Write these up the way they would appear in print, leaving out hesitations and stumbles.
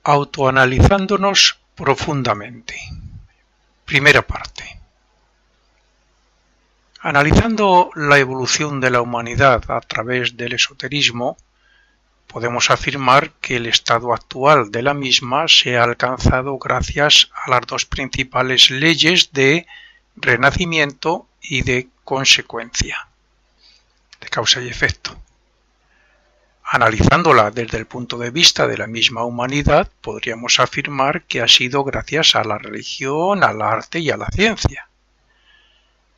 Autoanalizándonos profundamente. Primera parte. Analizando la evolución de la humanidad a través del esoterismo, podemos afirmar que el estado actual de la misma se ha alcanzado gracias a las dos principales leyes de renacimiento y de consecuencia, de causa y efecto. Analizándola desde el punto de vista de la misma humanidad, podríamos afirmar que ha sido gracias a la religión, al arte y a la ciencia.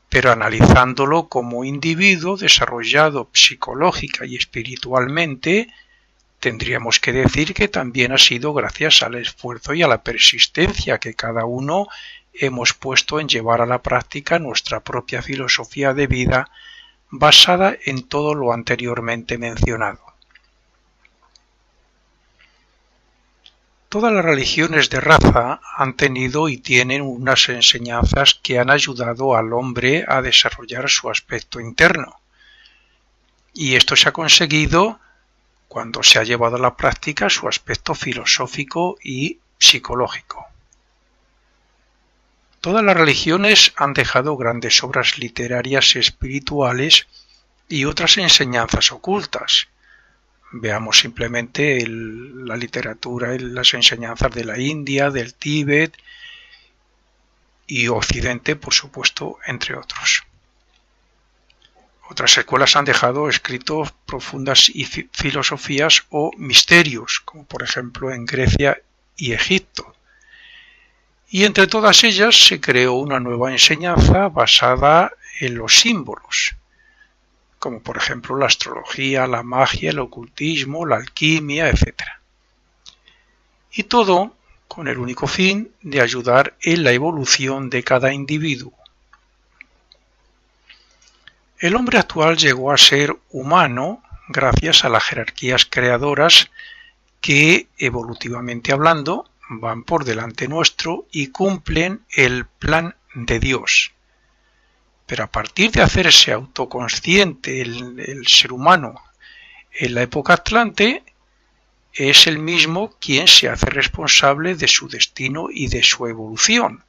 Pero analizándolo como individuo desarrollado psicológica y espiritualmente, tendríamos que decir que también ha sido gracias al esfuerzo y a la persistencia que cada uno hemos puesto en llevar a la práctica nuestra propia filosofía de vida basada en todo lo anteriormente mencionado. Todas las religiones de raza han tenido y tienen unas enseñanzas que han ayudado al hombre a desarrollar su aspecto interno. Y esto se ha conseguido cuando se ha llevado a la práctica su aspecto filosófico y psicológico. Todas las religiones han dejado grandes obras literarias espirituales y otras enseñanzas ocultas. Veamos simplemente la literatura y las enseñanzas de la India, del Tíbet y Occidente, por supuesto, entre otros. Otras escuelas han dejado escritos profundas filosofías o misterios, como por ejemplo en Grecia y Egipto. Y entre todas ellas se creó una nueva enseñanza basada en los símbolos, como por ejemplo la astrología, la magia, el ocultismo, la alquimia, etc. Y todo con el único fin de ayudar en la evolución de cada individuo. El hombre actual llegó a ser humano gracias a las jerarquías creadoras que, evolutivamente hablando, van por delante nuestro y cumplen el plan de Dios. Pero a partir de hacerse autoconsciente el ser humano en la época atlante, es el mismo quien se hace responsable de su destino y de su evolución,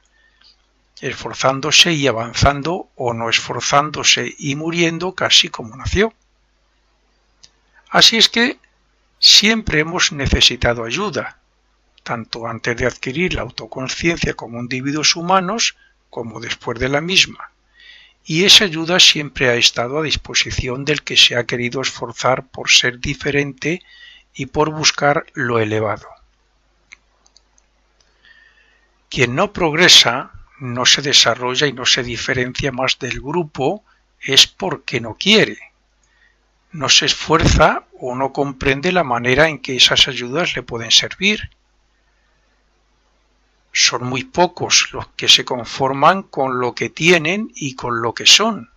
esforzándose y avanzando o no esforzándose y muriendo casi como nació. Así es que siempre hemos necesitado ayuda, tanto antes de adquirir la autoconsciencia como individuos humanos, como después de la misma. Y esa ayuda siempre ha estado a disposición del que se ha querido esforzar por ser diferente y por buscar lo elevado. Quien no progresa, no se desarrolla y no se diferencia más del grupo es porque no quiere. No se esfuerza o no comprende la manera en que esas ayudas le pueden servir. Son muy pocos los que se conforman con lo que tienen y con lo que son.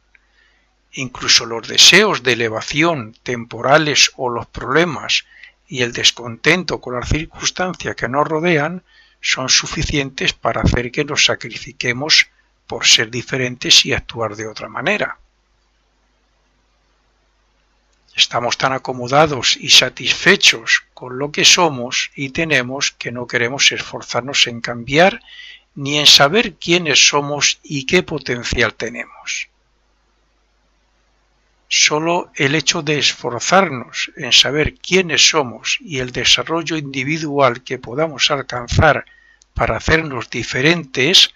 Incluso los deseos de elevación temporales o los problemas y el descontento con las circunstancias que nos rodean son suficientes para hacer que nos sacrifiquemos por ser diferentes y actuar de otra manera. Estamos tan acomodados y satisfechos con lo que somos y tenemos que no queremos esforzarnos en cambiar ni en saber quiénes somos y qué potencial tenemos. Solo el hecho de esforzarnos en saber quiénes somos y el desarrollo individual que podamos alcanzar para hacernos diferentes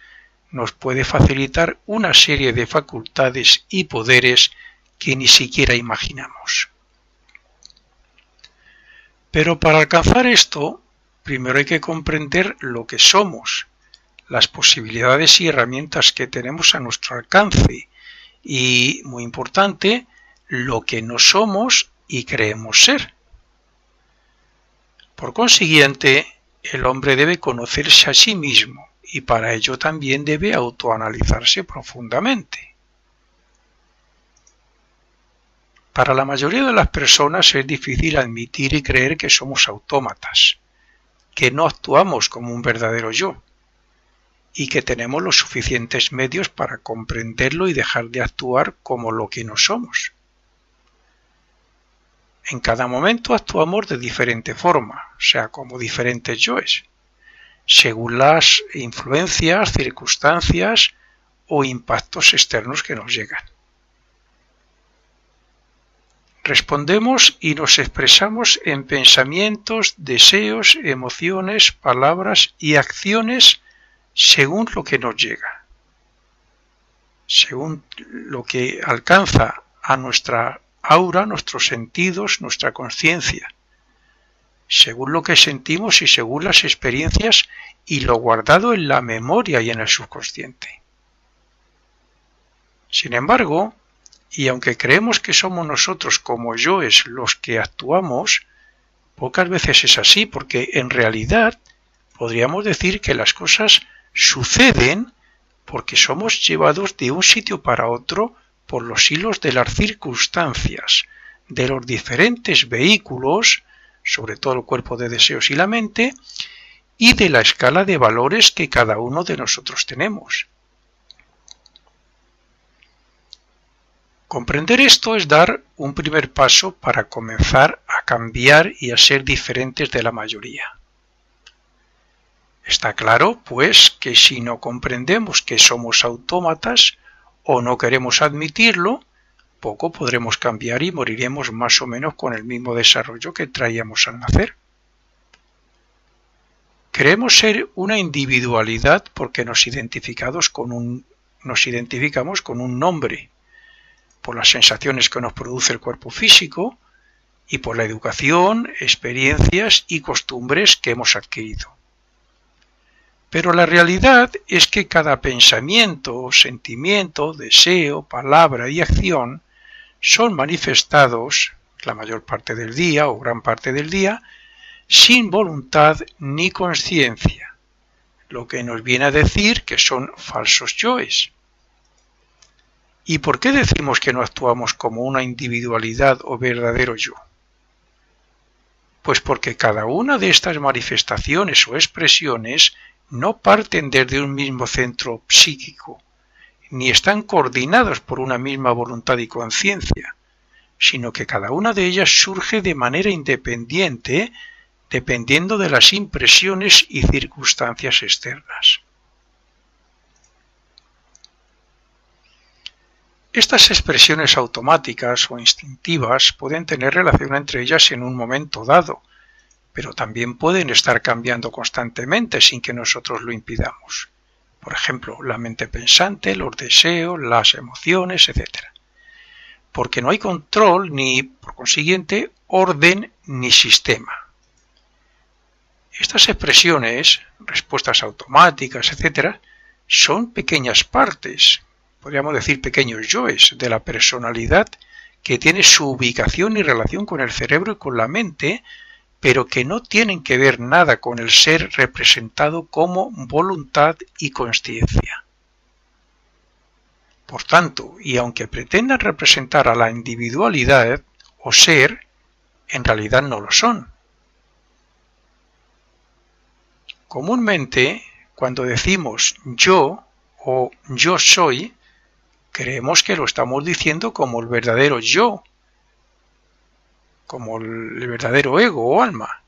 nos puede facilitar una serie de facultades y poderes que ni siquiera imaginamos. Pero para alcanzar esto, primero hay que comprender lo que somos, las posibilidades y herramientas que tenemos a nuestro alcance y, muy importante, lo que no somos y creemos ser. Por consiguiente, el hombre debe conocerse a sí mismo y para ello también debe autoanalizarse profundamente. Para la mayoría de las personas es difícil admitir y creer que somos autómatas, que no actuamos como un verdadero yo y que tenemos los suficientes medios para comprenderlo y dejar de actuar como lo que no somos. En cada momento actuamos de diferente forma, o sea, como diferentes yoes, según las influencias, circunstancias o impactos externos que nos llegan. Respondemos y nos expresamos en pensamientos, deseos, emociones, palabras y acciones según lo que nos llega, según lo que alcanza a nuestra aura, nuestros sentidos, nuestra conciencia, según lo que sentimos y según las experiencias y lo guardado en la memoria y en el subconsciente. Sin embargo, y aunque creemos que somos nosotros como yoes los que actuamos, pocas veces es así, porque en realidad podríamos decir que las cosas suceden porque somos llevados de un sitio para otro por los hilos de las circunstancias, de los diferentes vehículos, sobre todo el cuerpo de deseos y la mente, y de la escala de valores que cada uno de nosotros tenemos. Comprender esto es dar un primer paso para comenzar a cambiar y a ser diferentes de la mayoría. Está claro, pues, que si no comprendemos que somos autómatas o no queremos admitirlo, poco podremos cambiar y moriremos más o menos con el mismo desarrollo que traíamos al nacer. Queremos ser una individualidad porque nos identificamos con un nombre, por las sensaciones que nos produce el cuerpo físico y por la educación, experiencias y costumbres que hemos adquirido. Pero la realidad es que cada pensamiento, sentimiento, deseo, palabra y acción son manifestados, la mayor parte del día o gran parte del día, sin voluntad ni conciencia, lo que nos viene a decir que son falsos yoes. ¿Y por qué decimos que no actuamos como una individualidad o verdadero yo? Pues porque cada una de estas manifestaciones o expresiones no parten desde un mismo centro psíquico, ni están coordinados por una misma voluntad y conciencia, sino que cada una de ellas surge de manera independiente, dependiendo de las impresiones y circunstancias externas. Estas expresiones automáticas o instintivas pueden tener relación entre ellas en un momento dado, pero también pueden estar cambiando constantemente sin que nosotros lo impidamos. Por ejemplo, la mente pensante, los deseos, las emociones, etc. Porque no hay control ni, por consiguiente, orden ni sistema. Estas expresiones, respuestas automáticas, etc., son pequeñas partes, podríamos decir pequeños yoes, de la personalidad que tiene su ubicación y relación con el cerebro y con la mente, pero que no tienen que ver nada con el ser representado como voluntad y consciencia. Por tanto, y aunque pretendan representar a la individualidad o ser, en realidad no lo son. Comúnmente, cuando decimos yo o yo soy, creemos que lo estamos diciendo como el verdadero yo, como el verdadero ego o alma,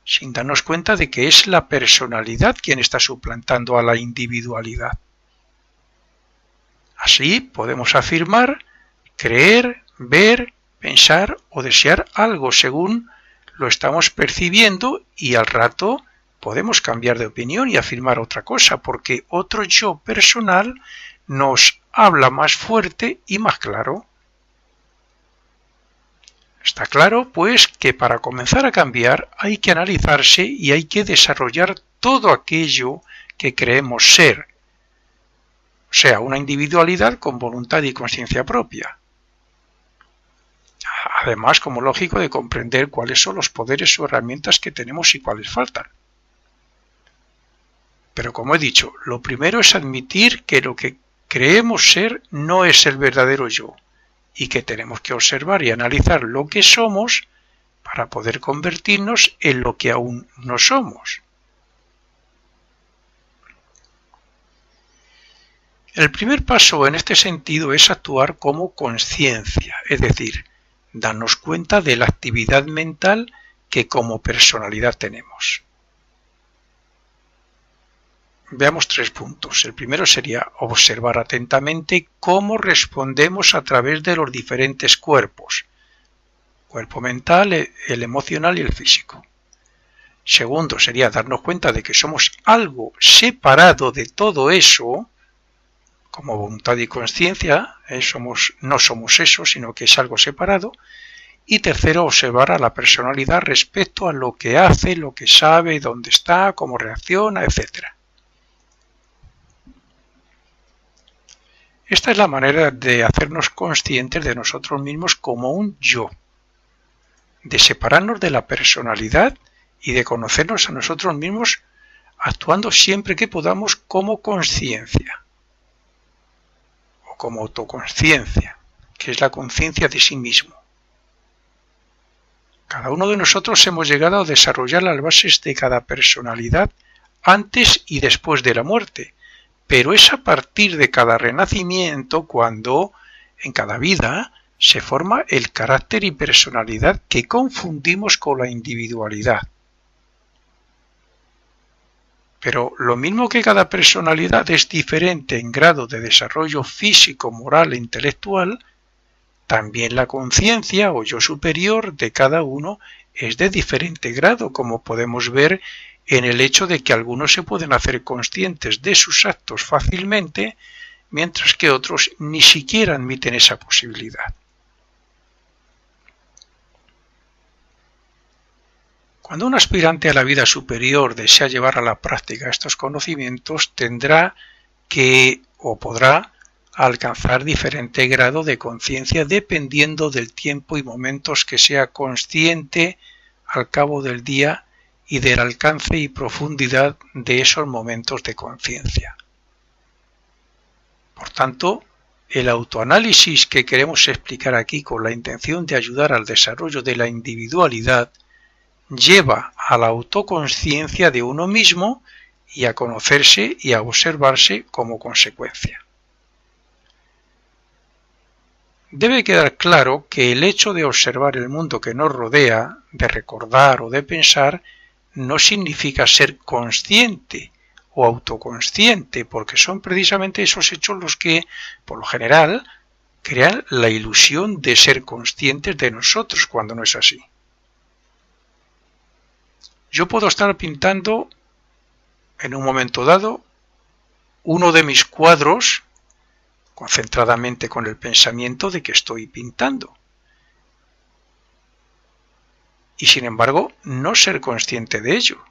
sin darnos cuenta de que es la personalidad quien está suplantando a la individualidad. Así podemos afirmar, creer, ver, pensar o desear algo según lo estamos percibiendo y al rato podemos cambiar de opinión y afirmar otra cosa porque otro yo personal nos habla más fuerte y más claro. Está claro, pues, que para comenzar a cambiar hay que analizarse y hay que desarrollar todo aquello que creemos ser, o sea, una individualidad con voluntad y conciencia propia. Además, como lógico, de comprender cuáles son los poderes o herramientas que tenemos y cuáles faltan. Pero como he dicho, lo primero es admitir que lo que creemos ser no es el verdadero yo, y que tenemos que observar y analizar lo que somos para poder convertirnos en lo que aún no somos. El primer paso en este sentido es actuar como conciencia, es decir, darnos cuenta de la actividad mental que como personalidad tenemos. Veamos 3 puntos. El primero sería observar atentamente cómo respondemos a través de los diferentes cuerpos. Cuerpo mental, el emocional y el físico. Segundo sería darnos cuenta de que somos algo separado de todo eso, como voluntad y conciencia, no somos eso, sino que es algo separado. Y tercero, observar a la personalidad respecto a lo que hace, lo que sabe, dónde está, cómo reacciona, etc. Esta es la manera de hacernos conscientes de nosotros mismos como un yo, de separarnos de la personalidad y de conocernos a nosotros mismos actuando siempre que podamos como conciencia o como autoconsciencia, que es la conciencia de sí mismo. Cada uno de nosotros hemos llegado a desarrollar las bases de cada personalidad antes y después de la muerte, pero es a partir de cada renacimiento cuando, en cada vida, se forma el carácter y personalidad que confundimos con la individualidad. Pero lo mismo que cada personalidad es diferente en grado de desarrollo físico, moral e intelectual, también la conciencia o yo superior de cada uno es de diferente grado, como podemos ver en el hecho de que algunos se pueden hacer conscientes de sus actos fácilmente, mientras que otros ni siquiera admiten esa posibilidad. Cuando un aspirante a la vida superior desea llevar a la práctica estos conocimientos, tendrá que o podrá alcanzar diferente grado de conciencia dependiendo del tiempo y momentos que sea consciente al cabo del día y del alcance y profundidad de esos momentos de conciencia. Por tanto, el autoanálisis que queremos explicar aquí con la intención de ayudar al desarrollo de la individualidad lleva a la autoconsciencia de uno mismo y a conocerse y a observarse como consecuencia. Debe quedar claro que el hecho de observar el mundo que nos rodea, de recordar o de pensar, no significa ser consciente o autoconsciente, porque son precisamente esos hechos los que, por lo general, crean la ilusión de ser conscientes de nosotros cuando no es así. Yo puedo estar pintando en un momento dado uno de mis cuadros concentradamente con el pensamiento de que estoy pintando. Y sin embargo, no ser consciente de ello.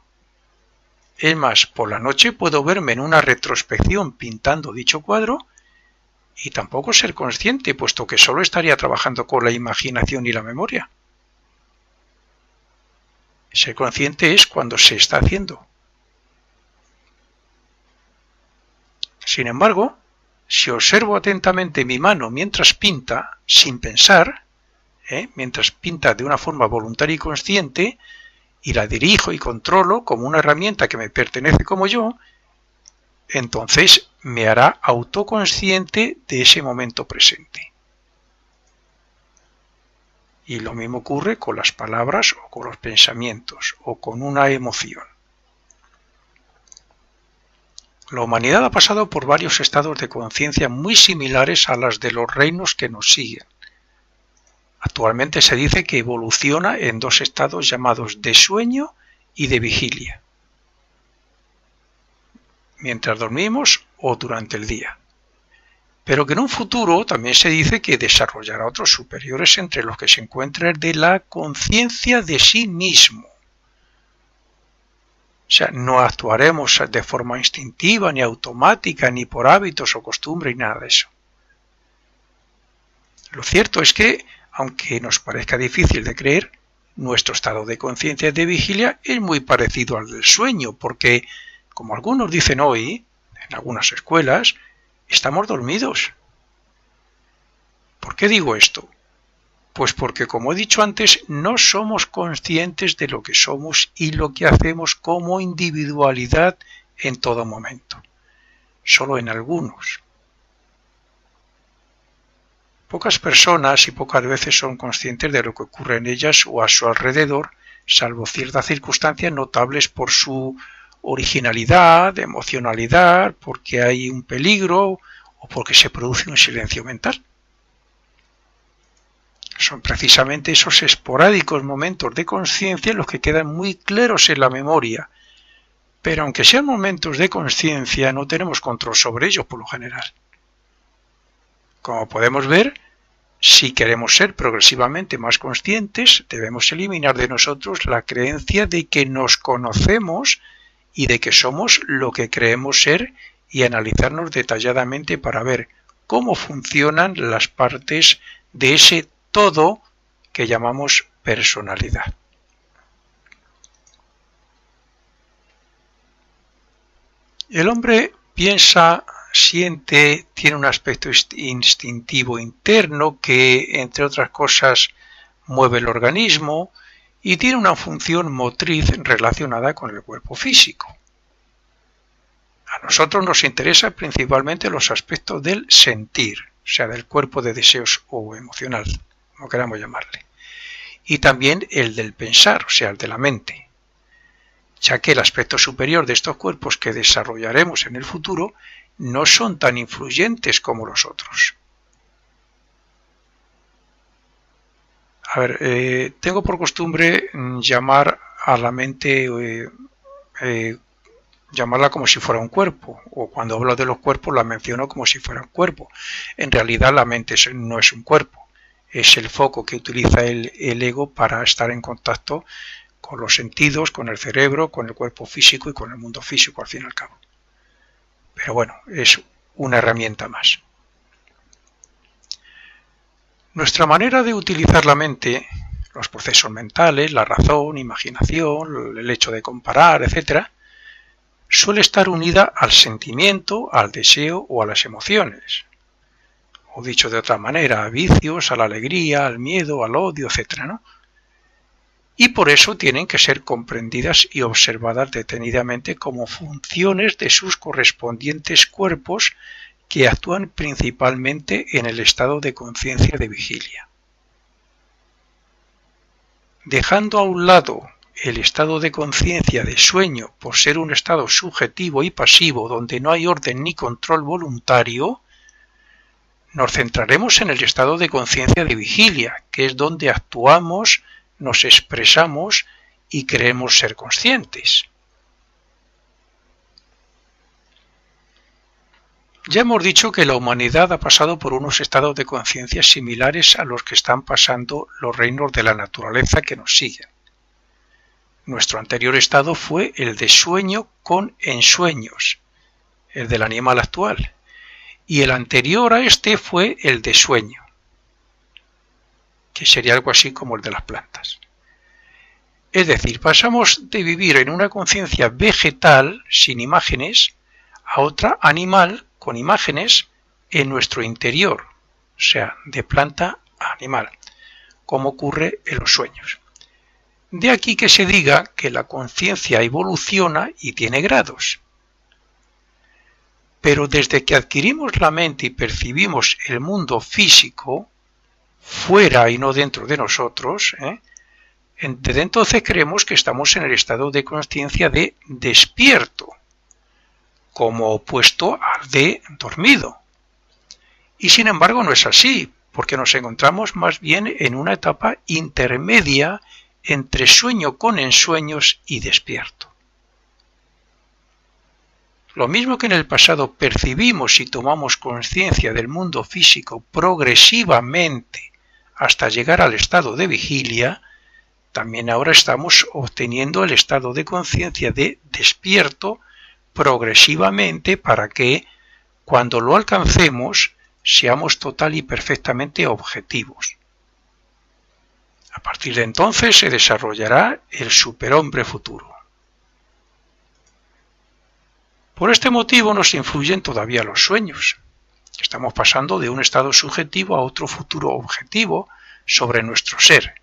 Es más, por la noche puedo verme en una retrospección pintando dicho cuadro y tampoco ser consciente, puesto que solo estaría trabajando con la imaginación y la memoria. Ser consciente es cuando se está haciendo. Sin embargo, si observo atentamente mi mano mientras pinta, sin pensar, mientras pinta de una forma voluntaria y consciente, y la dirijo y controlo como una herramienta que me pertenece como yo, entonces me hará autoconsciente de ese momento presente. Y lo mismo ocurre con las palabras o con los pensamientos o con una emoción. La humanidad ha pasado por varios estados de conciencia muy similares a las de los reinos que nos siguen. Actualmente se dice que evoluciona en 2 estados llamados de sueño y de vigilia, mientras dormimos o durante el día. Pero que en un futuro también se dice que desarrollará otros superiores entre los que se encuentra el de la conciencia de sí mismo. O sea, no actuaremos de forma instintiva, ni automática, ni por hábitos o costumbre, ni nada de eso. Lo cierto es que, aunque nos parezca difícil de creer, nuestro estado de conciencia de vigilia es muy parecido al del sueño, porque, como algunos dicen hoy, en algunas escuelas, estamos dormidos. ¿Por qué digo esto? Pues porque, como he dicho antes, no somos conscientes de lo que somos y lo que hacemos como individualidad en todo momento, solo en algunos. Pocas personas y pocas veces son conscientes de lo que ocurre en ellas o a su alrededor, salvo ciertas circunstancias notables por su originalidad, emocionalidad, porque hay un peligro o porque se produce un silencio mental. Son precisamente esos esporádicos momentos de conciencia los que quedan muy claros en la memoria, pero aunque sean momentos de conciencia no tenemos control sobre ellos por lo general. Como podemos ver, si queremos ser progresivamente más conscientes, debemos eliminar de nosotros la creencia de que nos conocemos y de que somos lo que creemos ser y analizarnos detalladamente para ver cómo funcionan las partes de ese todo que llamamos personalidad. El hombre piensa, siente, tiene un aspecto instintivo interno que, entre otras cosas, mueve el organismo y tiene una función motriz relacionada con el cuerpo físico. A nosotros nos interesan principalmente los aspectos del sentir, o sea, del cuerpo de deseos o emocional, como queramos llamarle, y también el del pensar, o sea, el de la mente, ya que el aspecto superior de estos cuerpos que desarrollaremos en el futuro no son tan influyentes como los otros. A ver, tengo por costumbre llamar a la mente, llamarla como si fuera un cuerpo, o cuando hablo de los cuerpos la menciono como si fuera un cuerpo. En realidad la mente no es un cuerpo, es el foco que utiliza el ego para estar en contacto con los sentidos, con el cerebro, con el cuerpo físico y con el mundo físico al fin y al cabo. Pero bueno, es una herramienta más. Nuestra manera de utilizar la mente, los procesos mentales, la razón, imaginación, el hecho de comparar, etc., suele estar unida al sentimiento, al deseo o a las emociones. O dicho de otra manera, a vicios, a la alegría, al miedo, al odio, etc., ¿no? Y por eso tienen que ser comprendidas y observadas detenidamente como funciones de sus correspondientes cuerpos que actúan principalmente en el estado de conciencia de vigilia. Dejando a un lado el estado de conciencia de sueño por ser un estado subjetivo y pasivo donde no hay orden ni control voluntario, nos centraremos en el estado de conciencia de vigilia, que es donde actuamos, nos expresamos y creemos ser conscientes. Ya hemos dicho que la humanidad ha pasado por unos estados de conciencia similares a los que están pasando los reinos de la naturaleza que nos siguen. Nuestro anterior estado fue el de sueño con ensueños, el del animal actual, y el anterior a este fue el de sueño, que sería algo así como el de las plantas. Es decir, pasamos de vivir en una conciencia vegetal sin imágenes a otra animal con imágenes en nuestro interior, o sea, de planta a animal, como ocurre en los sueños. De aquí que se diga que la conciencia evoluciona y tiene grados. Pero desde que adquirimos la mente y percibimos el mundo físico, fuera y no dentro de nosotros, desde entonces creemos que estamos en el estado de conciencia de despierto, como opuesto al de dormido. Y sin embargo no es así, porque nos encontramos más bien en una etapa intermedia entre sueño con ensueños y despierto. Lo mismo que en el pasado percibimos y tomamos conciencia del mundo físico progresivamente hasta llegar al estado de vigilia, también ahora estamos obteniendo el estado de conciencia de despierto progresivamente para que, cuando lo alcancemos, seamos total y perfectamente objetivos. A partir de entonces se desarrollará el superhombre futuro. Por este motivo nos influyen todavía los sueños. Estamos pasando de un estado subjetivo a otro futuro objetivo sobre nuestro ser.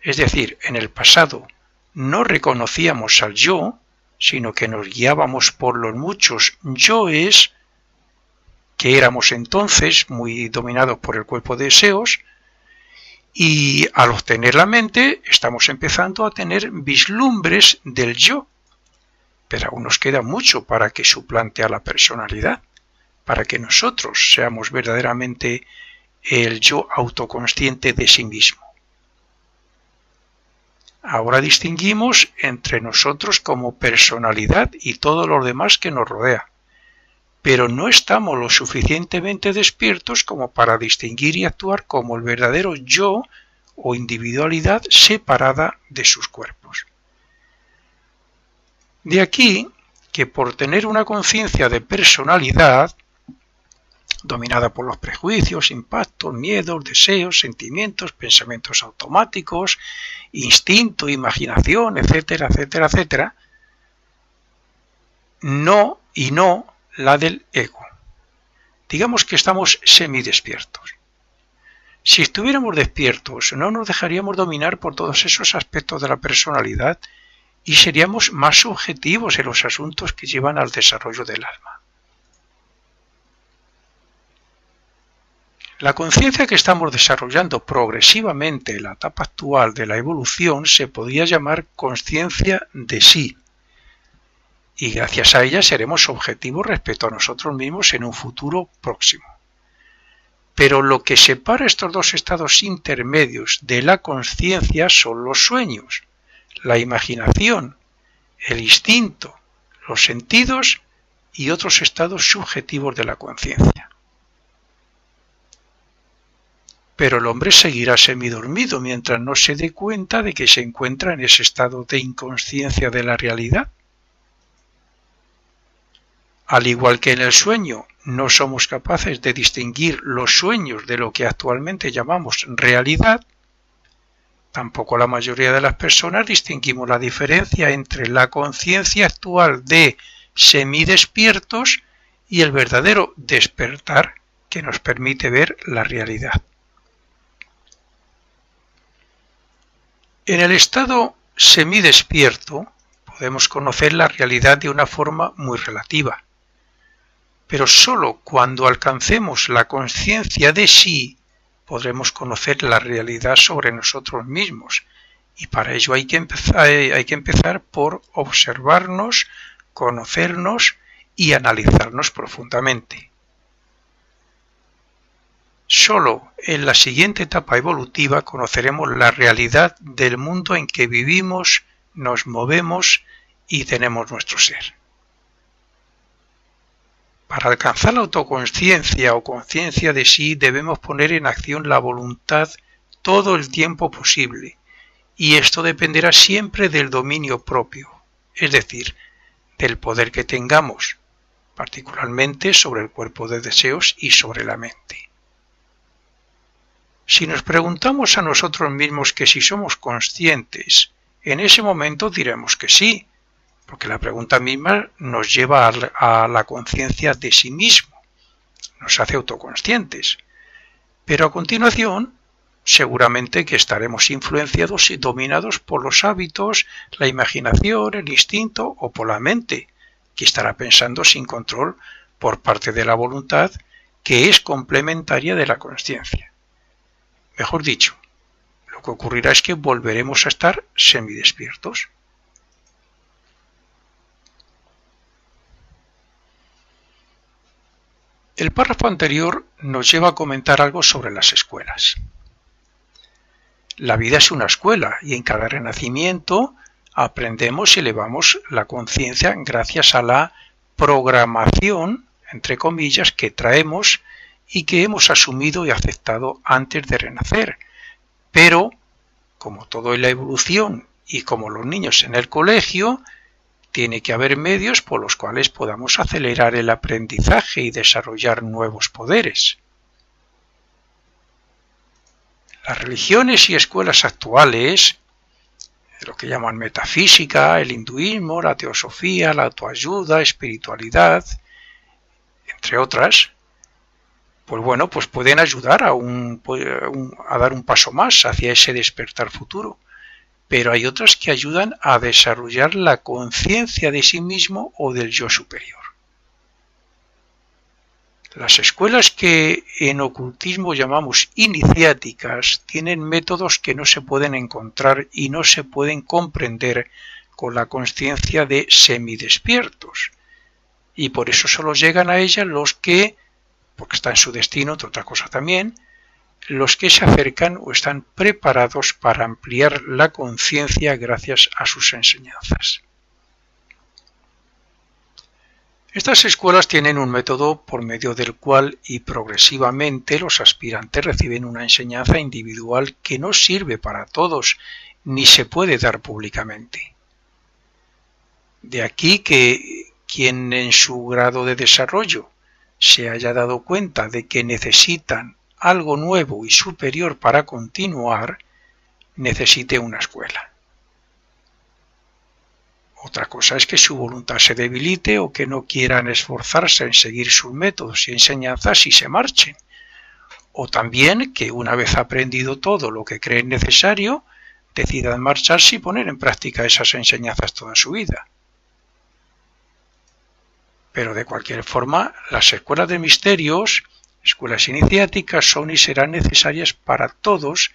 Es decir, en el pasado no reconocíamos al yo, sino que nos guiábamos por los muchos yoes que éramos entonces muy dominados por el cuerpo de deseos, y al obtener la mente estamos empezando a tener vislumbres del yo, pero aún nos queda mucho para que suplante a la personalidad, para que nosotros seamos verdaderamente el yo autoconsciente de sí mismo. Ahora distinguimos entre nosotros como personalidad y todo lo demás que nos rodea, pero no estamos lo suficientemente despiertos como para distinguir y actuar como el verdadero yo o individualidad separada de sus cuerpos. De aquí que por tener una conciencia de personalidad, dominada por los prejuicios, impactos, miedos, deseos, sentimientos, pensamientos automáticos, instinto, imaginación, etcétera, etcétera, etcétera, no la del ego. Digamos que estamos semidespiertos. Si estuviéramos despiertos, no nos dejaríamos dominar por todos esos aspectos de la personalidad y seríamos más subjetivos en los asuntos que llevan al desarrollo del alma. La conciencia que estamos desarrollando progresivamente en la etapa actual de la evolución se podría llamar conciencia de sí, y gracias a ella seremos objetivos respecto a nosotros mismos en un futuro próximo. Pero lo que separa estos dos estados intermedios de la conciencia son los sueños, la imaginación, el instinto, los sentidos y otros estados subjetivos de la conciencia. Pero el hombre seguirá semidormido mientras no se dé cuenta de que se encuentra en ese estado de inconsciencia de la realidad. Al igual que en el sueño no somos capaces de distinguir los sueños de lo que actualmente llamamos realidad, tampoco la mayoría de las personas distinguimos la diferencia entre la conciencia actual de semidespiertos y el verdadero despertar que nos permite ver la realidad. En el estado semidespierto podemos conocer la realidad de una forma muy relativa, pero sólo cuando alcancemos la conciencia de sí podremos conocer la realidad sobre nosotros mismos, y para ello hay que empezar por observarnos, conocernos y analizarnos profundamente. Solo en la siguiente etapa evolutiva conoceremos la realidad del mundo en que vivimos, nos movemos y tenemos nuestro ser. Para alcanzar la autoconsciencia o conciencia de sí debemos poner en acción la voluntad todo el tiempo posible, y esto dependerá siempre del dominio propio, es decir, del poder que tengamos, particularmente sobre el cuerpo de deseos y sobre la mente. Si nos preguntamos a nosotros mismos que si somos conscientes, en ese momento diremos que sí, porque la pregunta misma nos lleva a la conciencia de sí mismo, nos hace autoconscientes. Pero a continuación, seguramente que estaremos influenciados y dominados por los hábitos, la imaginación, el instinto o por la mente, que estará pensando sin control por parte de la voluntad, que es complementaria de la consciencia. Mejor dicho, lo que ocurrirá es que volveremos a estar semidespiertos. El párrafo anterior nos lleva a comentar algo sobre las escuelas. La vida es una escuela y en cada renacimiento aprendemos y elevamos la conciencia gracias a la programación, entre comillas, que traemos y que hemos asumido y aceptado antes de renacer. Pero, como todo en la evolución y como los niños en el colegio, tiene que haber medios por los cuales podamos acelerar el aprendizaje y desarrollar nuevos poderes. Las religiones y escuelas actuales, lo que llaman metafísica, el hinduismo, la teosofía, la autoayuda, espiritualidad, entre otras, pues pueden ayudar a dar un paso más hacia ese despertar futuro. Pero hay otras que ayudan a desarrollar la conciencia de sí mismo o del yo superior. Las escuelas que en ocultismo llamamos iniciáticas tienen métodos que no se pueden encontrar y no se pueden comprender con la consciencia de semidespiertos. Y por eso solo llegan a ellas los que, porque está en su destino, entre otras cosas también, los que se acercan o están preparados para ampliar la conciencia gracias a sus enseñanzas. Estas escuelas tienen un método por medio del cual y progresivamente los aspirantes reciben una enseñanza individual que no sirve para todos ni se puede dar públicamente. De aquí que quien en su grado de desarrollo se haya dado cuenta de que necesitan algo nuevo y superior para continuar, necesite una escuela. Otra cosa es que su voluntad se debilite o que no quieran esforzarse en seguir sus métodos y enseñanzas y se marchen. O también que una vez aprendido todo lo que creen necesario, decidan marcharse y poner en práctica esas enseñanzas toda su vida. Pero de cualquier forma, las escuelas de misterios, escuelas iniciáticas, son y serán necesarias para todos,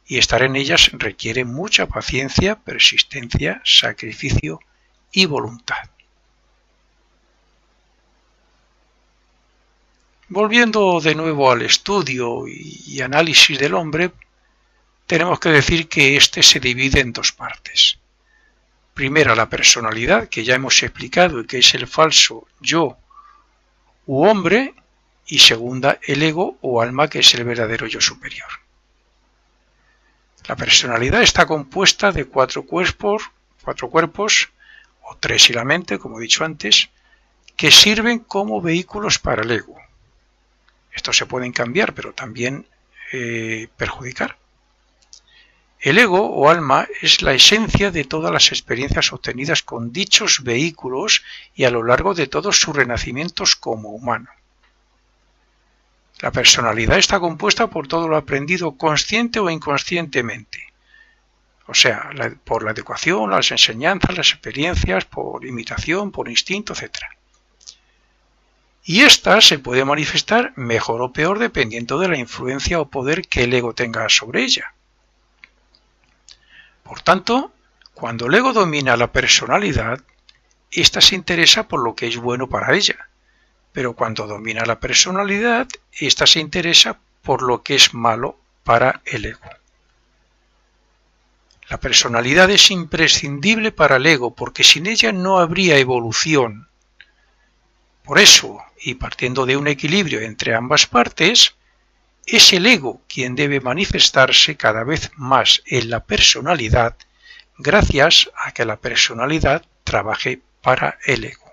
y estar en ellas requiere mucha paciencia, persistencia, sacrificio y voluntad. Volviendo de nuevo al estudio y análisis del hombre, tenemos que decir que éste se divide en dos partes. Primera, la personalidad, que ya hemos explicado y que es el falso yo u hombre, y segunda, el ego o alma, que es el verdadero yo superior. La personalidad está compuesta de cuatro cuerpos, o tres si la mente, como he dicho antes, que sirven como vehículos para el ego. Estos se pueden cambiar, pero también perjudicar. El ego o alma es la esencia de todas las experiencias obtenidas con dichos vehículos y a lo largo de todos sus renacimientos como humano. La personalidad está compuesta por todo lo aprendido consciente o inconscientemente, o sea, por la educación, las enseñanzas, las experiencias, por imitación, por instinto, etc. Y esta se puede manifestar mejor o peor dependiendo de la influencia o poder que el ego tenga sobre ella. Por tanto, cuando el ego domina la personalidad, ésta se interesa por lo que es bueno para ella. Pero cuando domina la personalidad, ésta se interesa por lo que es malo para el ego. La personalidad es imprescindible para el ego, porque sin ella no habría evolución. Por eso, y partiendo de un equilibrio entre ambas partes, es el ego quien debe manifestarse cada vez más en la personalidad, gracias a que la personalidad trabaje para el ego.